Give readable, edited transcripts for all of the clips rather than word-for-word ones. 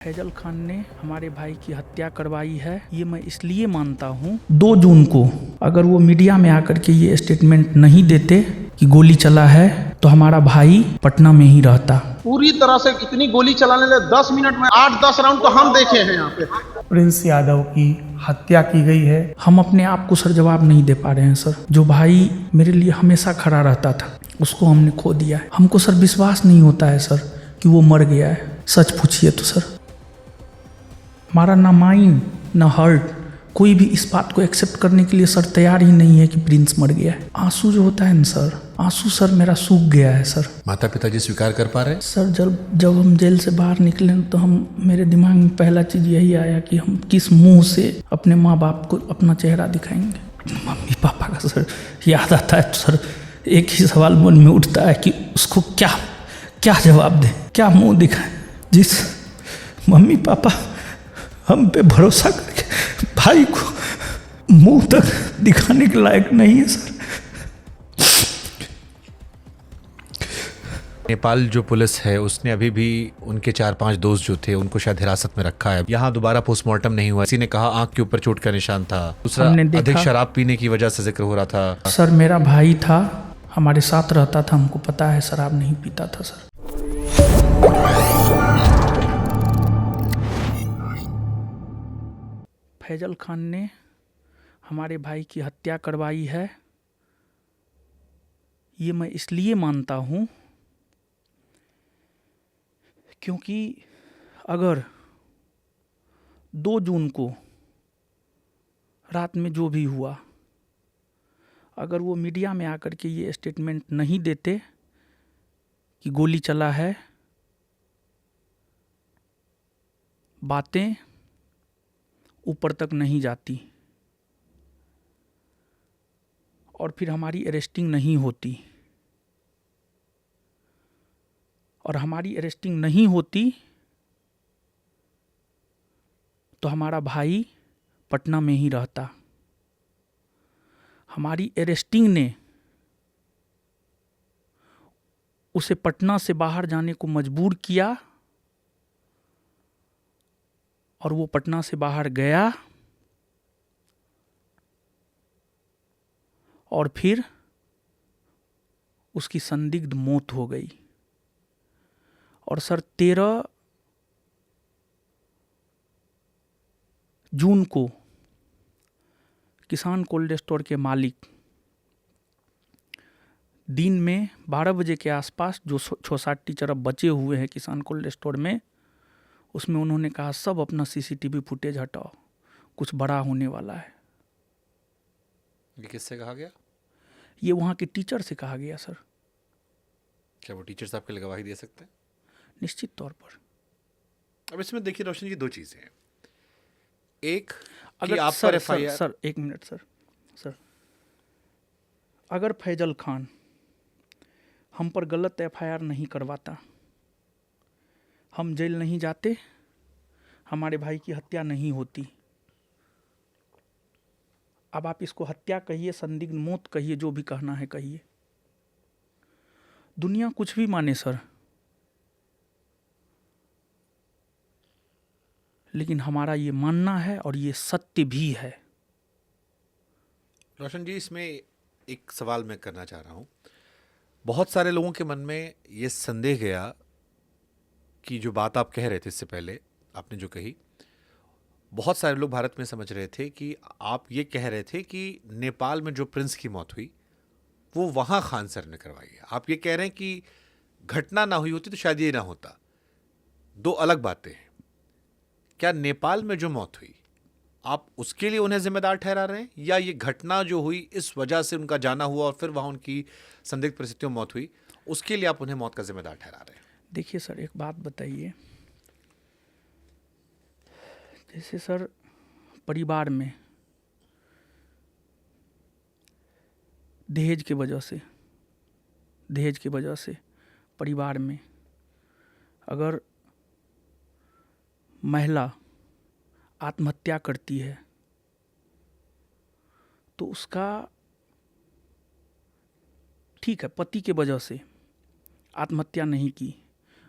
फैजल खान ने हमारे भाई की हत्या करवाई है, ये मैं इसलिए मानता हूँ 2 जून को अगर वो मीडिया में आकर के ये स्टेटमेंट नहीं देते कि गोली चला है तो हमारा भाई पटना में ही रहता। पूरी तरह से इतनी गोली चलाने लगे 10 मिनट में 8-10 राउंड तो हम देखे हैं यहाँ पे। प्रिंस यादव की हत्या की गई है। हम अपने आप को सर जवाब नहीं दे पा रहे हैं सर। जो भाई मेरे लिए हमेशा खड़ा रहता था उसको हमने खो दिया है। हमको सर विश्वास नहीं होता है सर कि वो मर गया है। सच पूछिए तो सर हमारा ना माइंड ना हार्ट कोई भी इस बात को एक्सेप्ट करने के लिए सर तैयार ही नहीं है कि प्रिंस मर गया है। आंसू जो होता है ना सर, आंसू सर मेरा सूख गया है सर। माता पिताजी स्वीकार कर पा रहे हैं? सर जब हम जेल से बाहर निकले तो मेरे दिमाग में पहला चीज़ यही आया कि हम किस मुंह से अपने माँ बाप को अपना चेहरा दिखाएंगे। मम्मी पापा का सर याद आता है तो सर एक ही सवाल मन में उठता है कि उसको क्या जवाब दें, क्या मुंह दिखाएं। जिस मम्मी पापा हम पे भरोसा करके भाई को मुंह तक दिखाने के लायक नहीं है सर। नेपाल जो पुलिस है उसने अभी भी उनके 4-5 दोस्त जो थे उनको शायद हिरासत में रखा है। यहाँ दोबारा पोस्टमार्टम नहीं हुआ। किसी ने कहा आंख के ऊपर चोट का निशान था। दूसरा अधिक शराब पीने की वजह से जिक्र हो रहा था। सर मेरा भाई था, हमारे साथ रहता था, हमको पता है शराब नहीं पीता था सर। फैजल खान ने हमारे भाई की हत्या करवाई है, ये मैं इसलिए मानता हूँ क्योंकि अगर 2 जून को रात में जो भी हुआ, अगर वो मीडिया में आकर के ये स्टेटमेंट नहीं देते कि गोली चला है, बातें ऊपर तक नहीं जाती और फिर हमारी अरेस्टिंग नहीं होती, और हमारी अरेस्टिंग नहीं होती तो हमारा भाई पटना में ही रहता। हमारी अरेस्टिंग ने उसे पटना से बाहर जाने को मजबूर किया और वो पटना से बाहर गया और फिर उसकी संदिग्ध मौत हो गई। और सर 13 जून को किसान कोल्ड स्टोर के मालिक दिन में 12 बजे के आसपास जो 6-7 टीचर अब बचे हुए हैं किसान कोल्ड स्टोर में, उसमें उन्होंने कहा सब अपना सीसीटीवी फुटेज हटाओ, कुछ बड़ा होने वाला है। ये किससे कहा गया? ये वहाँ के टीचर से कहा गया सर। क्या वो टीचर्स आपके लिए गवाही दे सकते हैं? निश्चित तौर पर। अब इसमें देखिए रोशन जी, 2 चीजें हैं। एक अगर आप सर, पर सर एक मिनट सर, अगर फैजल खान हम पर गलत एफआईआर नहीं करवाता, हम जेल नहीं जाते, हमारे भाई की हत्या नहीं होती। अब आप इसको हत्या कहिए, संदिग्ध मौत कहिए, जो भी कहना है कहिए। दुनिया कुछ भी माने सर, लेकिन हमारा ये मानना है और ये सत्य भी है। रोशन जी, इसमें एक सवाल मैं करना चाह रहा हूँ। बहुत सारे लोगों के मन में ये संदेह गया कि जो बात आप कह रहे थे इससे पहले, आपने जो कही, बहुत सारे लोग भारत में समझ रहे थे कि आप ये कह रहे थे कि नेपाल में जो प्रिंस की मौत हुई वो वहाँ खान सर ने करवाई है। आप ये कह रहे हैं कि घटना ना हुई होती तो शायद ये ना होता। 2 अलग बातें हैं। क्या नेपाल में जो मौत हुई आप उसके लिए उन्हें जिम्मेदार ठहरा रहे हैं, या ये घटना जो हुई इस वजह से उनका जाना हुआ और फिर वहाँ उनकी संदिग्ध परिस्थितियों में मौत हुई, उसके लिए आप उन्हें मौत का जिम्मेदार ठहरा रहे हैं? देखिए सर, एक बात बताइए, जैसे सर परिवार में दहेज की वजह से परिवार में अगर महिला आत्महत्या करती है तो उसका, ठीक है, पति के वजह से आत्महत्या नहीं की,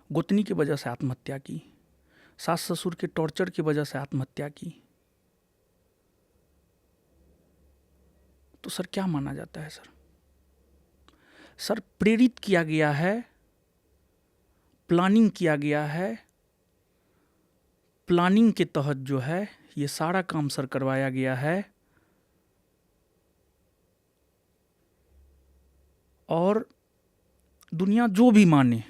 गोतनी की वजह से आत्महत्या की, सास ससुर के टॉर्चर की वजह से आत्महत्या की, तो सर क्या माना जाता है सर? सर प्रेरित किया गया है, प्लानिंग किया गया है, प्लानिंग के तहत जो है ये सारा काम सर करवाया गया है। और दुनिया जो भी माने,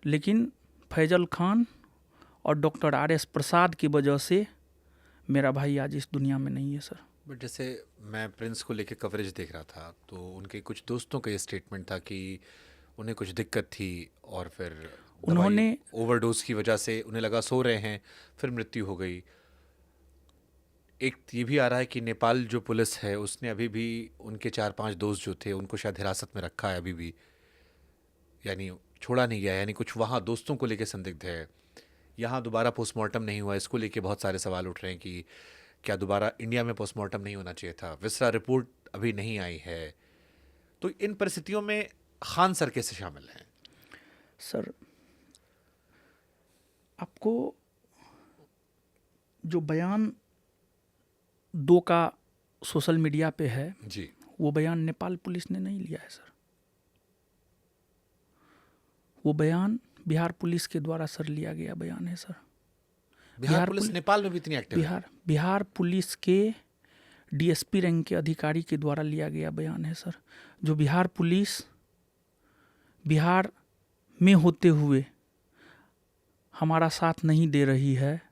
लेकिन फैजल खान और डॉक्टर RS प्रसाद की वजह से मेरा भाई आज इस दुनिया में नहीं है सर। बट जैसे मैं प्रिंस को लेके कवरेज देख रहा था तो उनके कुछ दोस्तों का ये स्टेटमेंट था कि उन्हें कुछ दिक्कत थी और फिर उन्होंने ओवरडोज की वजह से उन्हें लगा सो रहे हैं, फिर मृत्यु हो गई। एक ये भी आ रहा है कि नेपाल जो पुलिस है उसने अभी भी उनके 4-5 दोस्त जो थे उनको शायद हिरासत में रखा है अभी भी, यानी छोड़ा नहीं गया, यानी कुछ वहाँ दोस्तों को लेके संदिग्ध है। यहाँ दोबारा पोस्टमार्टम नहीं हुआ, इसको लेके बहुत सारे सवाल उठ रहे हैं कि क्या दोबारा इंडिया में पोस्टमार्टम नहीं होना चाहिए था, विसरा रिपोर्ट अभी नहीं आई है। तो इन परिस्थितियों में खान सर कैसे शामिल हैं? सर आपको जो बयान 2 का सोशल मीडिया पे है जी, वो बयान नेपाल पुलिस ने नहीं लिया है सर। वो बयान बिहार पुलिस के द्वारा सर लिया गया बयान है सर। बिहार पुलिस नेपाल में भी इतनी एक्टिव है? बिहार पुलिस के DSP रैंक के अधिकारी के द्वारा लिया गया बयान है सर। जो बिहार पुलिस बिहार में होते हुए हमारा साथ नहीं दे रही है।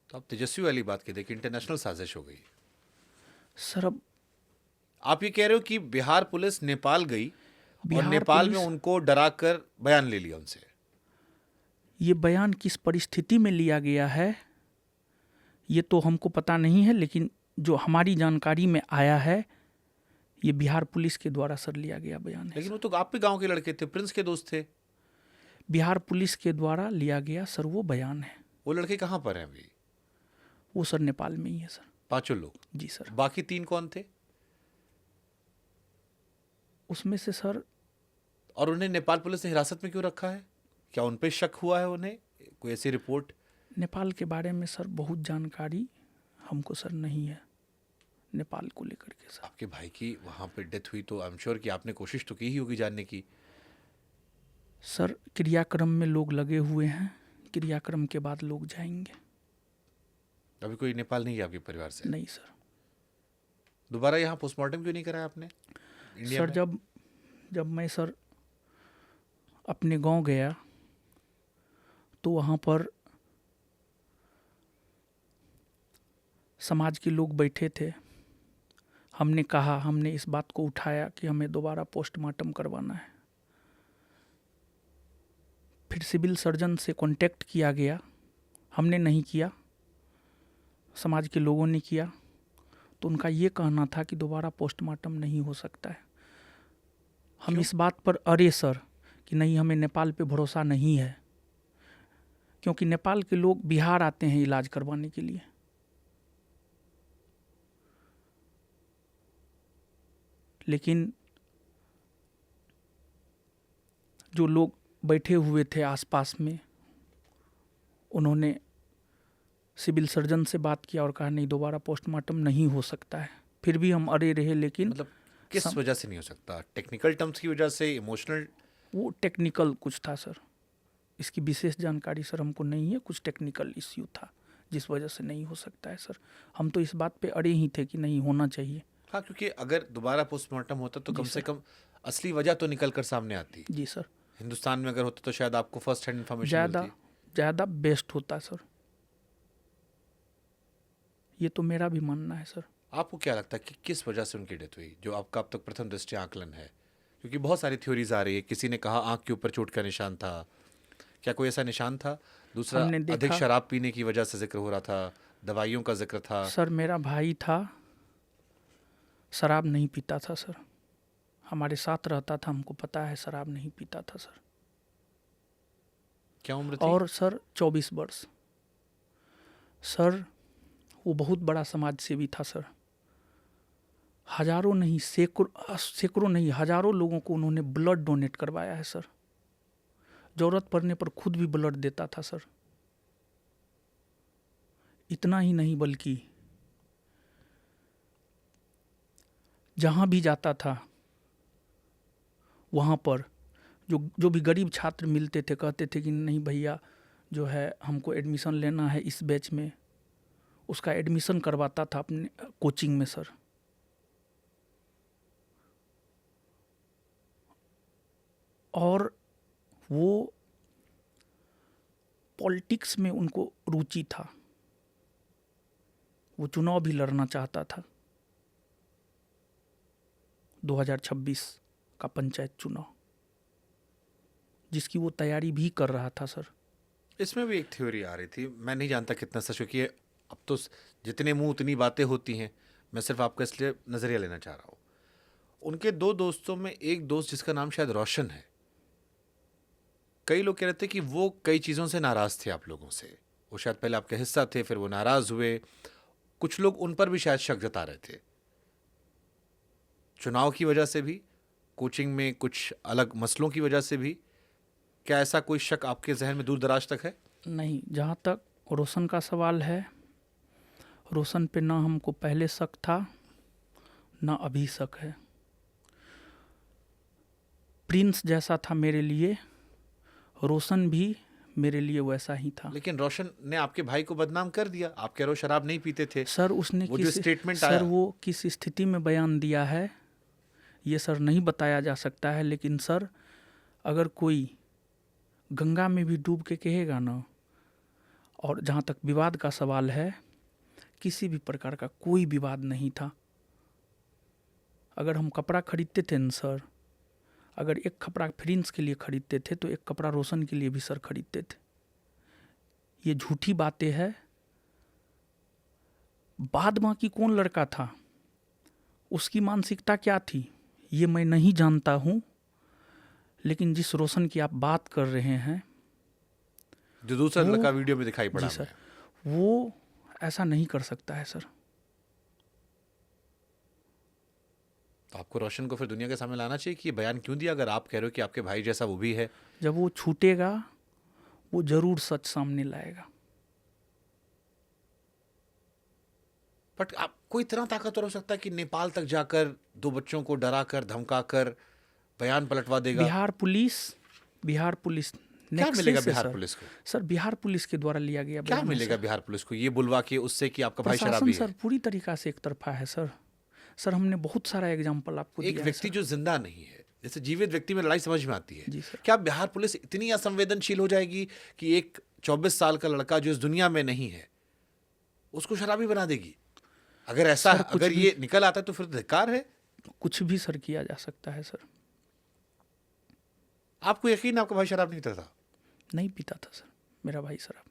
तो आप तेजस्वी वाली बात कहते कि इंटरनेशनल साजिश हो गई सर अब आप ये कह रहे हो कि बिहार पुलिस नेपाल गई और बिहार नेपाल में पुलिस- उनको डराकर बयान ले लिया उनसे? ये बयान किस परिस्थिति में लिया गया है ये तो हमको पता नहीं है, लेकिन जो हमारी जानकारी में आया है ये बिहार पुलिस के द्वारा सर लिया गया बयान है। लेकिन वो तो आप भी गांव के लड़के थे, प्रिंस के दोस्त थे। बिहार पुलिस के द्वारा लिया गया सर वो बयान है। वो लड़के कहाँ पर हैं अभी? वो सर नेपाल में ही है सर। 5 लोग? जी सर। बाकी 3 कौन थे? उसमें से सर और उन्हें नेपाल पुलिस ने हिरासत में क्यों रखा है? क्या उन पे शक हुआ है उन्हें? कोई ऐसी रिपोर्ट? नेपाल के बारे में सर बहुत जानकारी हमको सर नहीं है नेपाल को लेकर के सर। आपके भाई की वहां पे डेथ हुई तो आई एम श्योर कि आपने कोशिश तो की ही होगी जानने की। सर क्रियाक्रम में लोग लगे हुए हैं, क्रियाक्रम के बाद लोग जाएंगे। अभी कोई नेपाल नहीं है आपके परिवार से? नहीं सर। दोबारा यहाँ पोस्टमार्टम क्यों नहीं कराया आपने इंडिया सर में? जब मैं सर अपने गांव गया तो वहाँ पर समाज के लोग बैठे थे। हमने इस बात को उठाया कि हमें दोबारा पोस्टमार्टम करवाना है। फिर सिविल सर्जन से कांटेक्ट किया गया, हमने नहीं किया, समाज के लोगों ने किया। तो उनका ये कहना था कि दोबारा पोस्टमार्टम नहीं हो सकता है। हम इस बात पर अरे सर कि नहीं, हमें नेपाल पे भरोसा नहीं है, क्योंकि नेपाल के लोग बिहार आते हैं इलाज करवाने के लिए। लेकिन जो लोग बैठे हुए थे आसपास में, उन्होंने सिविल सर्जन से बात किया और कहा नहीं, दोबारा पोस्टमार्टम नहीं हो सकता है। फिर भी हम अड़े रहे। लेकिन मतलब किस वजह से नहीं हो सकता? टेक्निकल टर्म्स की वजह से, इमोशनल? वो टेक्निकल कुछ था सर, इसकी विशेष जानकारी सर हमको नहीं है। कुछ टेक्निकल इश्यू था जिस वजह से नहीं हो सकता है सर। हम तो इस बात पे अड़े ही थे कि नहीं होना चाहिए। हाँ, क्योंकि अगर दोबारा पोस्टमार्टम होता तो कम से कम असली वजह तो निकल कर सामने आती। जी सर। हिंदुस्तान में अगर होता तो शायद आपको फर्स्ट हैंड इन्फॉर्मेशन मिलती। ज़्यादा बेस्ट होता सर, ये तो मेरा भी मानना है सर। आपको क्या लगता है कि किस वजह से उनकी डेथ हुई, जो आपका अब तक प्रथम दृष्टया आकलन है? क्योंकि बहुत सारी थ्योरीज आ रही है। किसी ने कहा आंख के ऊपर चोट का निशान था, क्या कोई ऐसा निशान था? दूसरा, हमने देखा- अधिक शराब पीने की वजह से जिक्र हो रहा था, दवाइयों का जिक्र था। सर मेरा भाई था, शराब नहीं पीता था सर, हमारे साथ रहता था, हमको पता है शराब नहीं पीता था सर। क्या उम्र थी? और सर 24 वर्ष। सर वो बहुत बड़ा समाज सेवी था सर। हजारों नहीं, सैकड़ों नहीं, हजारों लोगों को उन्होंने ब्लड डोनेट करवाया है सर। ज़रूरत पड़ने पर खुद भी ब्लड देता था सर। इतना ही नहीं बल्कि जहाँ भी जाता था वहाँ पर जो भी गरीब छात्र मिलते थे कहते थे कि नहीं भैया जो है हमको एडमिशन लेना है इस बैच में, उसका एडमिशन करवाता था अपने कोचिंग में सर। और वो पॉलिटिक्स में उनको रुचि था, वो चुनाव भी लड़ना चाहता था, 2026 का पंचायत चुनाव, जिसकी वो तैयारी भी कर रहा था सर। इसमें भी एक थ्योरी आ रही थी, मैं नहीं जानता कितना सच, क्योंकि अब तो जितने मुंह उतनी बातें होती हैं, मैं सिर्फ आपका इसलिए नज़रिया लेना चाह रहा हूँ। उनके 2 दोस्तों में एक दोस्त जिसका नाम शायद रोशन है, कई लोग कह रहे थे कि वो कई चीज़ों से नाराज़ थे आप लोगों से, वो शायद पहले आपका हिस्सा थे, फिर वो नाराज़ हुए, कुछ लोग उन पर भी शायद शक जता रहे थे, चुनाव की वजह से भी, कोचिंग में कुछ अलग मसलों की वजह से भी। क्या ऐसा कोई शक आपके जहन में दूर दराज तक है? नहीं, जहाँ तक रोशन का सवाल है, रोशन पे ना हमको पहले शक था ना अभी शक है। प्रिंस जैसा था मेरे लिए, रोशन भी मेरे लिए वैसा ही था। लेकिन रोशन ने आपके भाई को बदनाम कर दिया, आप कह रहे हो शराब नहीं पीते थे सर उसने वो जो स्टेटमेंट सर आया, वो किस स्थिति में बयान दिया है ये सर नहीं बताया जा सकता है। लेकिन सर अगर कोई गंगा में भी डूब के कहेगा ना, और जहाँ तक विवाद का सवाल है, किसी भी प्रकार का कोई विवाद नहीं था। अगर हम कपड़ा खरीदते थे न सर, अगर एक कपड़ा प्रिंस के लिए खरीदते थे तो एक कपड़ा रोशन के लिए भी सर खरीदते थे। ये झूठी बातें हैं। बाद बाकी कौन लड़का था, उसकी मानसिकता क्या थी, ये मैं नहीं जानता हूँ। लेकिन जिस रोशन की आप बात कर रहे हैं, जो दूसरा लड़का वीडियो में दिखाई पड़ा, जी सर, वो ऐसा नहीं कर सकता है सर। तो आपको रोशन को फिर दुनिया के सामने लाना चाहिए कि ये बयान क्यों दिया, अगर आप कह रहे हो कि आपके भाई जैसा वो भी है। जब वो छूटेगा वो जरूर सच सामने लाएगा। बट आप कोई इतना ताकतवर हो सकता है कि नेपाल तक जाकर 2 बच्चों को डराकर धमकाकर बयान पलटवा देगा? बिहार पुलिस क्या मिलेगा बिहार पुलिस को? सर बिहार पुलिस के द्वारा लिया गया क्या बयान है मिलेगा सर। बिहार पुलिस को ये बुलवा के उससे कि आपका भाई प्रशासन शराबी सर है? पूरी तरीका से एक तरफा है सर। सर हमने बहुत सारा एग्जाम्पल आपको एक दिया है व्यक्ति सर। जो जिंदा नहीं है, जैसे जीवित व्यक्ति में लड़ाई समझ में आती है, जी सर। क्या बिहार पुलिस इतनी असंवेदनशील हो जाएगी कि एक 24 साल का लड़का जो इस दुनिया में नहीं है उसको शराबी बना देगी? अगर ऐसा, सर, कुछ अगर भी- ये निकल आता है तो फिर धिक्कार है। कुछ भी सर किया जा सकता है सर। आपको यकीन है आपका भाई शराब नहीं पीता था? नहीं पीता था सर मेरा भाई शराब,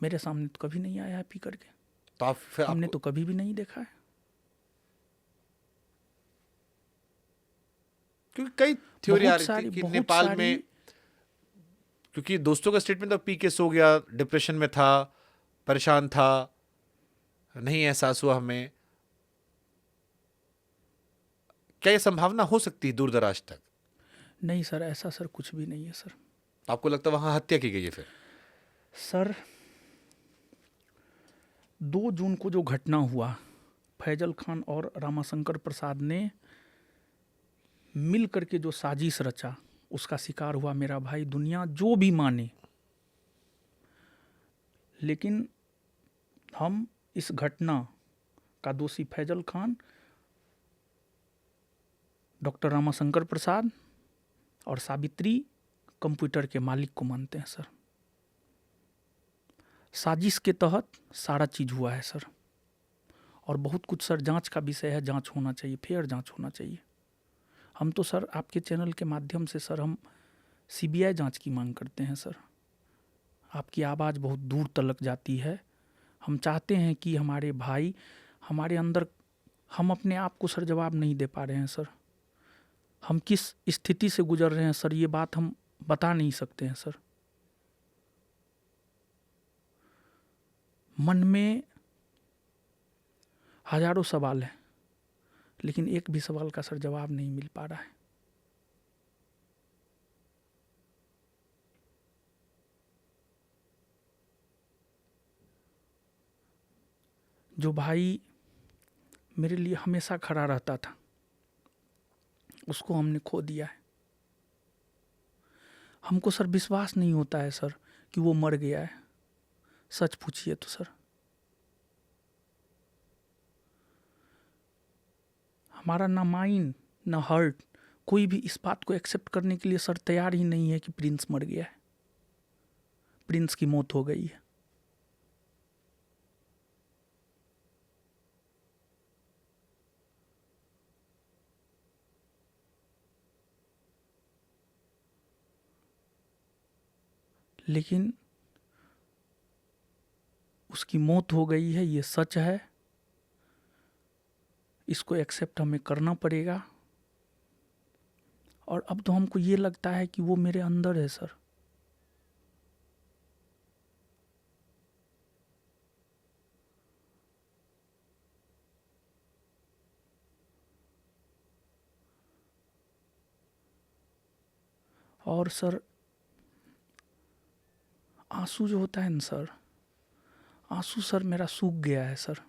मेरे सामने तो कभी नहीं आया है पी करके। तो आप फिर हमने आपको- तो कभी भी नहीं देखा है। क्योंकि कई थ्योरी आ बहुत रही थी कि बहुत नेपाल सारी- में, क्योंकि दोस्तों का स्टेटमेंट तो पी के सो गया, डिप्रेशन में था, परेशान था, नहीं एहसास हुआ हमें। क्या ये संभावना हो सकती है दूर दराज तक? नहीं सर, ऐसा सर कुछ भी नहीं है सर। आपको लगता है वहां हत्या की गई है फिर? सर 2 जून को जो घटना हुआ, फैजल खान और रामाशंकर प्रसाद ने मिल करके जो साजिश रचा, उसका शिकार हुआ मेरा भाई। दुनिया जो भी माने, लेकिन हम इस घटना का दोषी फैजल खान, डॉक्टर रामाशंकर प्रसाद और सावित्री कंप्यूटर के मालिक को मानते हैं सर। साजिश के तहत सारा चीज़ हुआ है सर। और बहुत कुछ सर जांच का विषय है, जांच होना चाहिए, फेयर जांच होना चाहिए। हम तो सर आपके चैनल के माध्यम से सर हम सीबीआई जांच की मांग करते हैं सर। आपकी आवाज़ बहुत दूर तलक जाती है। हम चाहते हैं कि हमारे भाई, हमारे अंदर, हम अपने आप को सर जवाब नहीं दे पा रहे हैं सर। हम किस स्थिति से गुजर रहे हैं सर, ये बात हम बता नहीं सकते हैं सर। मन में हजारों सवाल हैं, लेकिन एक भी सवाल का सर जवाब नहीं मिल पा रहा है। जो भाई मेरे लिए हमेशा खड़ा रहता था, उसको हमने खो दिया है। हमको सर विश्वास नहीं होता है सर कि वो मर गया है। सच पूछिए तो सर, हमारा ना माइंड ना हार्ट कोई भी इस बात को एक्सेप्ट करने के लिए सर तैयार ही नहीं है कि प्रिंस मर गया है, प्रिंस की मौत हो गई है। लेकिन उसकी मौत हो गई है, ये सच है, इसको एक्सेप्ट हमें करना पड़ेगा। और अब तो हमको ये लगता है कि वो मेरे अंदर है सर। और सर आंसू जो होता है ना सर, आंसू सर मेरा सूख गया है सर।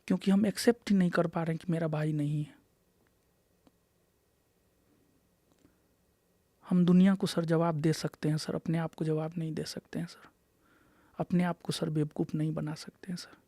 क्योंकि हम एक्सेप्ट ही नहीं कर पा रहे हैं कि मेरा भाई नहीं है। हम दुनिया को सर जवाब दे सकते हैं सर, अपने आप को जवाब नहीं दे सकते हैं सर। अपने आप को सर बेवकूफ़ नहीं बना सकते हैं सर।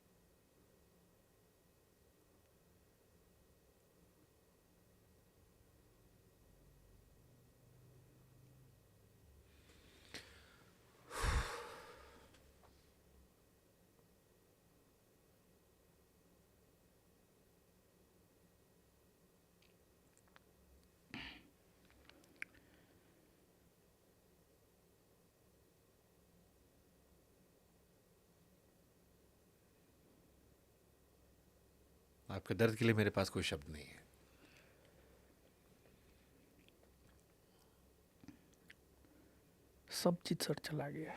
आपके दर्द के लिए मेरे पास कोई शब्द नहीं है। सब चीज़ सर चला गया।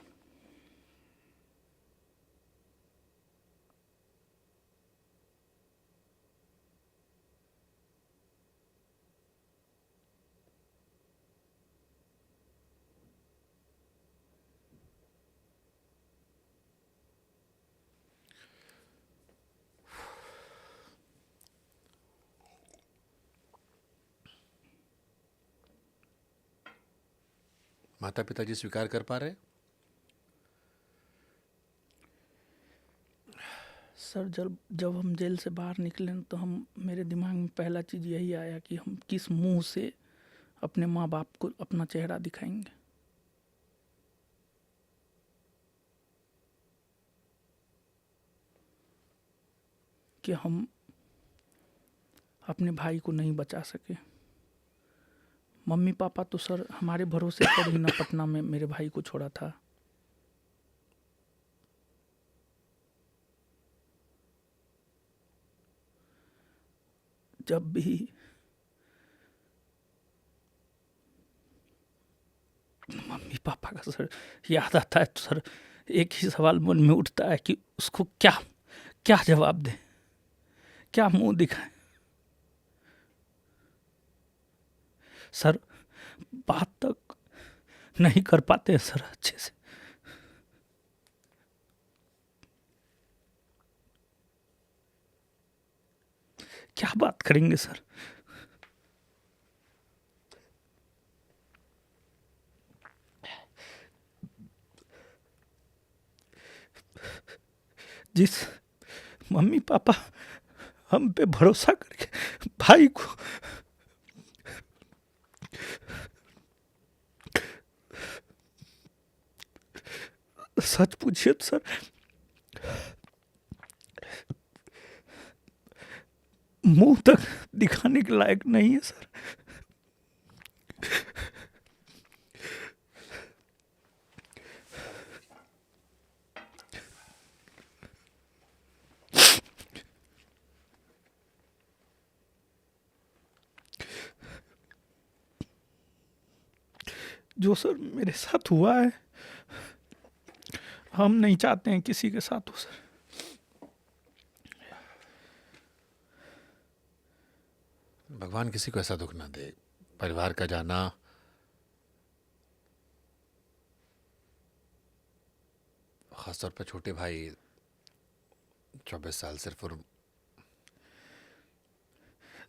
माता पिताजी स्वीकार कर पा रहे? सर जब हम जेल से बाहर निकले तो हम मेरे दिमाग में पहला चीज़ यही आया कि हम किस मुंह से अपने माँ बाप को अपना चेहरा दिखाएंगे। कि हम अपने भाई को नहीं बचा सके। मम्मी पापा तो सर हमारे भरोसे पर ही ना पटना में मेरे भाई को छोड़ा था। जब भी मम्मी पापा का सर याद आता है तो सर एक ही सवाल मन में उठता है कि उसको क्या क्या जवाब दें, क्या मुंह दिखाएं। सर बात तक नहीं कर पाते हैं सर अच्छे से। क्या बात करेंगे सर। जिस मम्मी पापा हम पे भरोसा करके भाई को सच पूछिए तो सर मुंह तक दिखाने के लायक नहीं है सर। जो सर मेरे साथ हुआ है हम नहीं चाहते हैं किसी के साथ हो सर। भगवान किसी को ऐसा दुख ना दे। परिवार का जाना ख़ासतौर पर छोटे भाई 24 साल सिर्फ और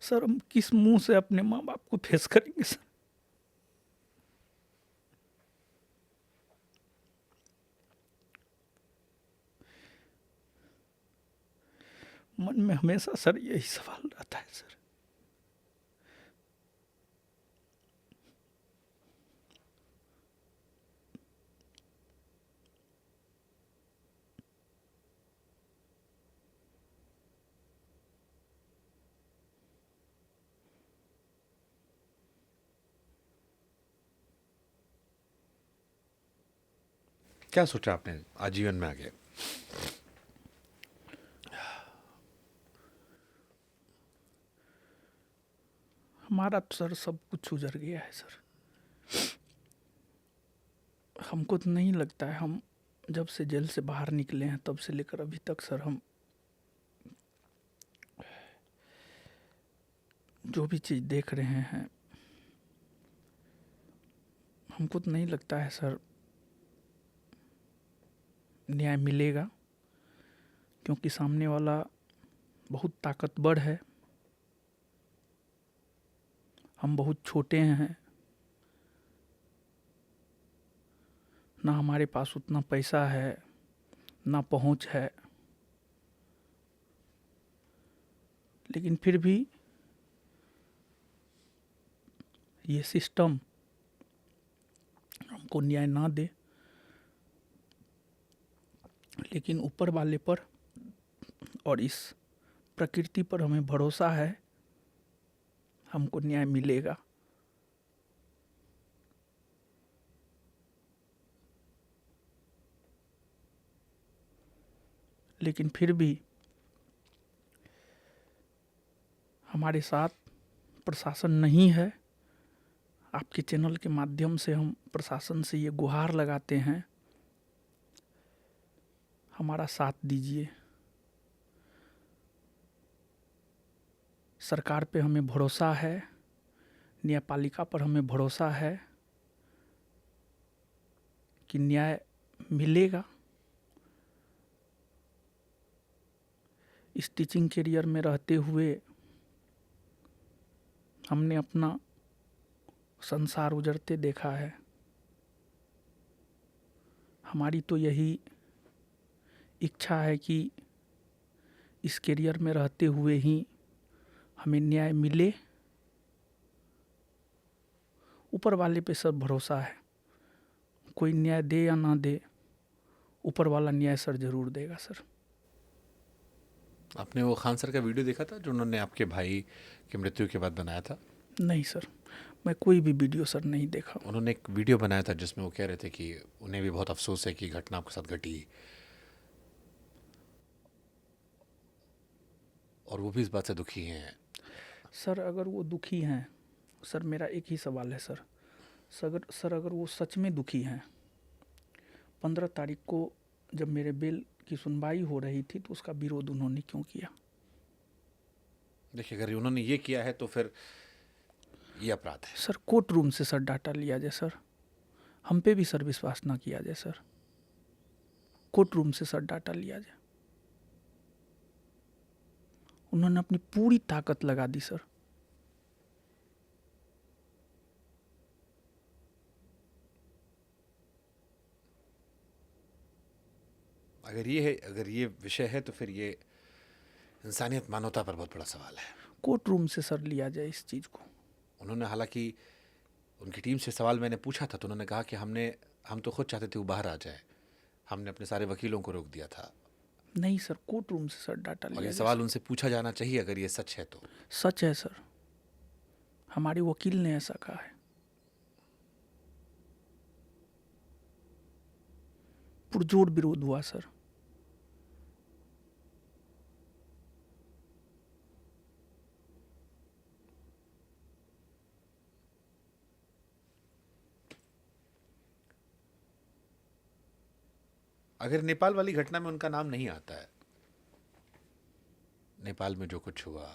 सर हम किस मुंह से अपने माँ बाप को फेस करेंगे सर? मन में हमेशा सर यही सवाल रहता है सर। क्या सोचा आपने आजीवन में आगे? हमारा तो सर सब कुछ उजड़ गया है सर। हमको तो नहीं लगता है, हम जब से जेल से बाहर निकले हैं तब से लेकर अभी तक सर हम जो भी चीज़ देख रहे हैं, हमको तो नहीं लगता है सर न्याय मिलेगा, क्योंकि सामने वाला बहुत ताकतवर है, हम बहुत छोटे हैं, ना हमारे पास उतना पैसा है, ना पहुंच है, लेकिन फिर भी ये सिस्टम हमको न्याय ना दे, लेकिन ऊपर वाले पर और इस प्रकृति पर हमें भरोसा है, हमको न्याय मिलेगा। लेकिन फिर भी हमारे साथ प्रशासन नहीं है। आपके चैनल के माध्यम से हम प्रशासन से ये गुहार लगाते हैं, हमारा साथ दीजिए। सरकार पे हमें भरोसा है, न्यायपालिका पर हमें भरोसा है कि न्याय मिलेगा। इस टीचिंग करियर में रहते हुए हमने अपना संसार उजड़ते देखा है। हमारी तो यही इच्छा है कि इस करियर में रहते हुए ही हमें न्याय मिले। ऊपर वाले पे सब भरोसा है, कोई न्याय दे या ना दे, ऊपर वाला न्याय सर जरूर देगा सर। आपने वो खान सर का वीडियो देखा था जो उन्होंने आपके भाई की मृत्यु के बाद बनाया था? नहीं सर, मैं कोई भी वीडियो सर नहीं देखा। उन्होंने एक वीडियो बनाया था जिसमें वो कह रहे थे कि उन्हें भी बहुत अफसोस है कि घटना आपके साथ घटी, और वो भी इस बात से दुखी हैं। सर अगर वो दुखी हैं, सर मेरा एक ही सवाल है सर, अगर वो सच में दुखी हैं, 15 तारीख को जब मेरे बेल की सुनवाई हो रही थी तो उसका विरोध उन्होंने क्यों किया? देखिए, अगर उन्होंने ये किया है तो फिर ये अपराध है। सर कोर्ट रूम से सर डाटा लिया जाए सर, हम पे भी सर विश्वास ना किया जाए सर, कोर्ट रूम से सर डाटा लिया जाए। उन्होंने अपनी पूरी ताकत लगा दी सर। अगर ये है, अगर ये विषय है तो फिर ये इंसानियत, मानवता पर बहुत बड़ा सवाल है। कोर्ट रूम से सर लिया जाए इस चीज़ को। उन्होंने, हालांकि उनकी टीम से सवाल मैंने पूछा था तो उन्होंने कहा कि हम तो खुद चाहते थे वो बाहर आ जाए, हमने अपने सारे वकीलों को रोक दिया था। नहीं सर, कोर्ट रूम से सर डाटा और लिया ये जाए। सवाल उनसे पूछा जाना चाहिए अगर ये सच है तो। सच है सर, हमारे वकील ने ऐसा कहा है। पुरजोर विरोध हुआ सर। अगर नेपाल वाली घटना में उनका नाम नहीं आता है, नेपाल में जो कुछ हुआ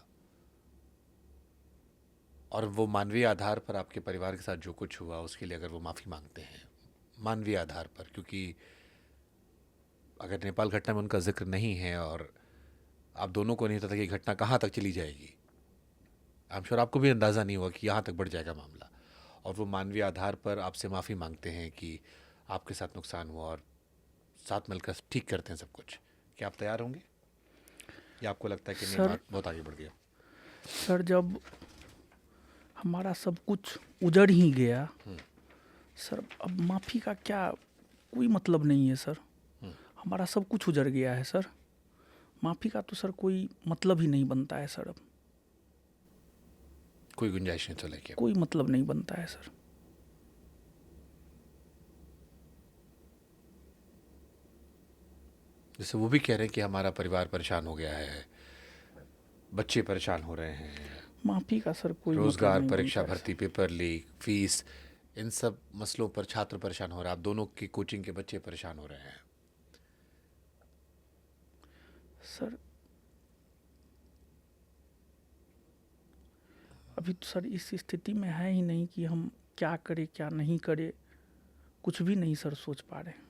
और वो मानवीय आधार पर आपके परिवार के साथ जो कुछ हुआ उसके लिए अगर वो माफ़ी मांगते हैं मानवीय आधार पर, क्योंकि अगर नेपाल घटना में उनका जिक्र नहीं है और आप दोनों को नहीं पता कि घटना कहाँ तक चली जाएगी, आई एम श्योर आपको भी अंदाज़ा नहीं हुआ कि यहाँ तक बढ़ जाएगा मामला, और वो मानवीय आधार पर आपसे माफ़ी मांगते हैं कि आपके साथ नुकसान हुआ और साथ मिलकर ठीक करते हैं सब कुछ, क्या आप तैयार होंगे या आपको लगता है कि नहीं, सर- बात बहुत आगे बढ़ गया? सर जब हमारा सब कुछ उजड़ ही गया सर, अब माफ़ी का क्या कोई मतलब नहीं है सर। हमारा सब कुछ उजड़ गया है सर, माफ़ी का तो सर कोई मतलब ही नहीं बनता है सर। अब कोई गुंजाइश नहीं चले क्या? कोई मतलब नहीं बनता है सर। जैसे वो भी कह रहे हैं कि हमारा परिवार परेशान हो गया है, बच्चे परेशान हो रहे हैं, माफ़ी का सर कोई रोजगार, मतलब नहीं परीक्षा, बनता है भर्ती, पेपर लीक, फीस, इन सब मसलों पर छात्र परेशान हो रहे हैं, आप दोनों की कोचिंग के बच्चे परेशान हो रहे हैं। सर। अभी तो सर इस स्थिति में है ही नहीं कि हम क्या करें क्या नहीं करें, कुछ भी नहीं सर सोच पा रहे हैं।